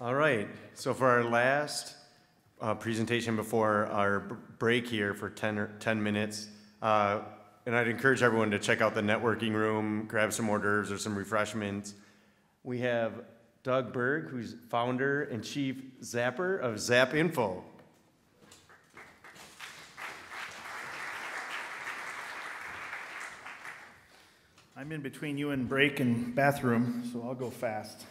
All right, so for our last presentation before our break here for 10 minutes, and I'd encourage everyone to check out the networking room, grab some hors d'oeuvres or some refreshments. We have Doug Berg, who's founder and chief zapper of ZAPinfo. I'm in between you and break and bathroom, so I'll go fast.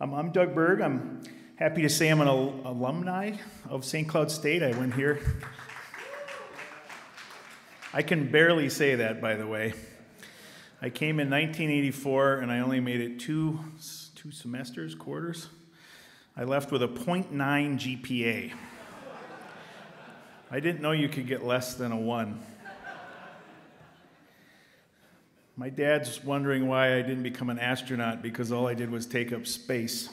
I'm Doug Berg. I'm happy to say I'm an alumni of St. Cloud State. I went here. I can barely say that, by the way. I came in 1984, and I only made it two semesters, quarters. I left with a 0.9 GPA. I didn't know you could get less than a 1. My dad's wondering why I didn't become an astronaut, because all I did was take up space.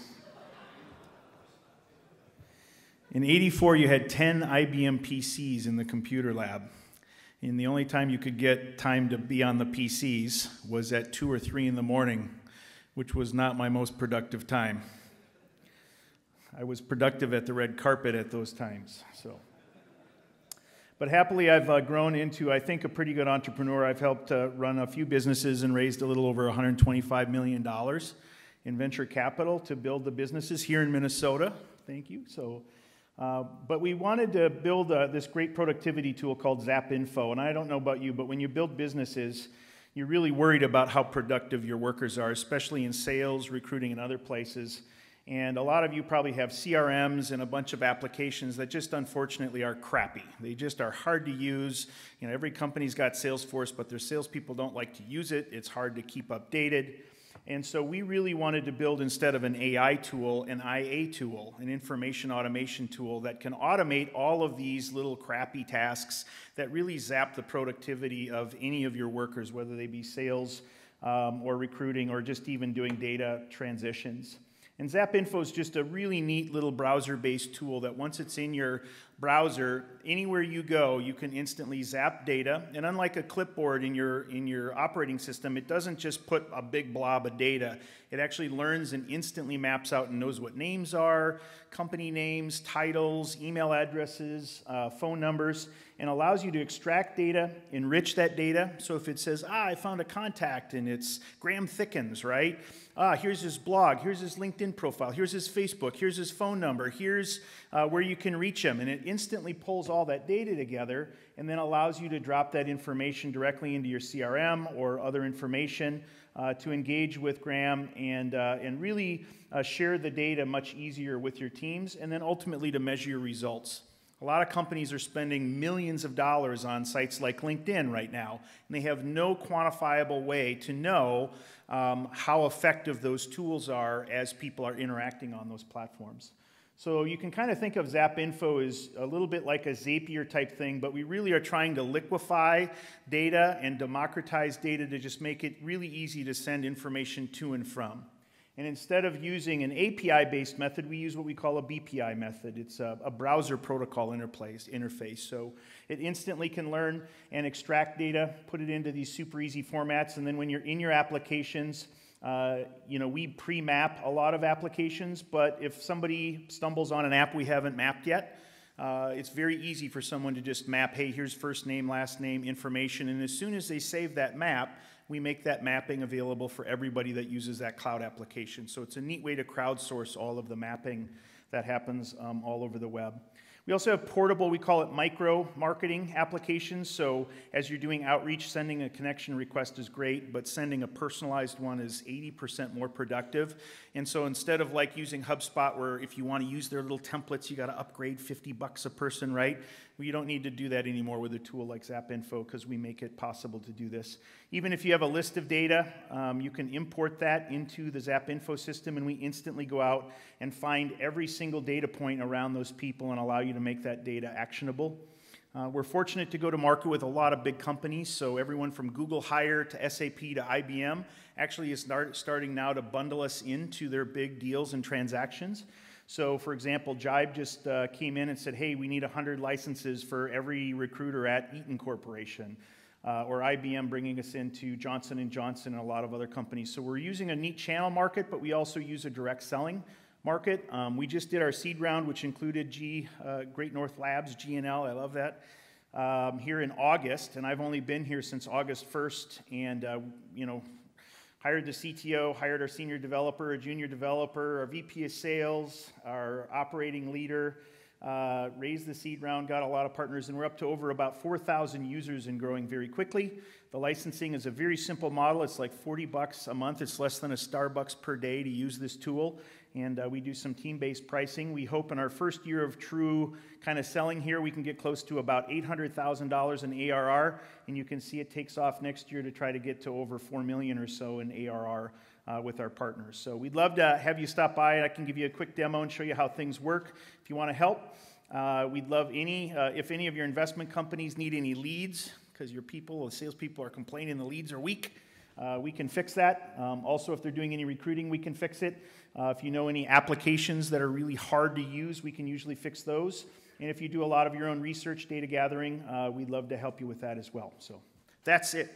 In '84, you had 10 IBM PCs in the computer lab. And the only time you could get time to be on the PCs was at 2 or 3 in the morning, which was not my most productive time. I was productive at the red carpet at those times, so. But happily, I've grown into, I think, a pretty good entrepreneur. I've helped run a few businesses and raised a little over $125 million in venture capital to build the businesses here in Minnesota. Thank you. So, but we wanted to build this great productivity tool called ZAPinfo. And I don't know about you, but when you build businesses, you're really worried about how productive your workers are, especially in sales, recruiting, and other places. And a lot of you probably have CRMs and a bunch of applications that just unfortunately are crappy. They just are hard to use. You know, every company's got Salesforce, but their salespeople don't like to use it. It's hard to keep updated. And so we really wanted to build, instead of an AI tool, an IA tool, an information automation tool that can automate all of these little crappy tasks that really zap the productivity of any of your workers, whether they be sales or recruiting or just even doing data transitions. And ZAPinfo is just a really neat little browser-based tool that once it's in your browser, anywhere you go, you can instantly zap data. And unlike a clipboard in your operating system, it doesn't just put a big blob of data. It actually learns and instantly maps out and knows what names are, company names, titles, email addresses, phone numbers, and allows you to extract data, enrich that data. So if it says, I found a contact and it's Graham Thickens, right? Here's his blog, here's his LinkedIn profile, here's his Facebook, here's his phone number, here's where you can reach him. And it instantly pulls all that data together and then allows you to drop that information directly into your CRM or other information to engage with Graham and really share the data much easier with your teams, and then ultimately to measure your results. A lot of companies are spending millions of dollars on sites like LinkedIn right now, and they have no quantifiable way to know how effective those tools are as people are interacting on those platforms. So you can kind of think of ZAPinfo as a little bit like a Zapier type thing, but we really are trying to liquefy data and democratize data to just make it really easy to send information to and from. And instead of using an API-based method, we use what we call a BPI method. It's a browser protocol interface. So it instantly can learn and extract data, put it into these super easy formats, and then when you're in your applications, we pre-map a lot of applications, but if somebody stumbles on an app we haven't mapped yet, it's very easy for someone to just map, hey, here's first name, last name, information, and as soon as they save that map, we make that mapping available for everybody that uses that cloud application. So it's a neat way to crowdsource all of the mapping that happens all over the web. We also have portable, we call it micro marketing applications. So as you're doing outreach, sending a connection request is great, but sending a personalized one is 80% more productive. And so instead of like using HubSpot, where if you want to use their little templates, you got to upgrade $50 a person, right? Well, you don't need to do that anymore with a tool like ZAPinfo because we make it possible to do this. Even if you have a list of data, you can import that into the ZAPinfo system, and we instantly go out and find every single data point around those people and allow you to make that data actionable. We're fortunate to go to market with a lot of big companies, so everyone from Google Hire to SAP to IBM actually is starting now to bundle us into their big deals and transactions. So, for example, Jibe just came in and said, hey, we need 100 licenses for every recruiter at Eaton Corporation, or IBM bringing us into Johnson & Johnson and a lot of other companies. So we're using a neat channel market, but we also use a direct selling market. We just did our seed round, which included Great North Labs, GNL, I love that, here in August, and I've only been here since August 1st, and, hired the CTO, hired our senior developer, a junior developer, our VP of sales, our operating leader, raised the seed round, got a lot of partners, and we're up to over about 4,000 users and growing very quickly. The licensing is a very simple model. It's like $40 a month. It's less than a Starbucks per day to use this tool, and we do some team-based pricing. We hope in our first year of true kind of selling here, we can get close to about $800,000 in ARR, and you can see it takes off next year to try to get to over $4 million or so in ARR with our partners. So we'd love to have you stop by. I can give you a quick demo and show you how things work if you want to help. We'd love if any of your investment companies need any leads, because your people, the salespeople are complaining the leads are weak, we can fix that. Also, if they're doing any recruiting, we can fix it. If you know any applications that are really hard to use, we can usually fix those. And if you do a lot of your own research, data gathering, we'd love to help you with that as well. So that's it.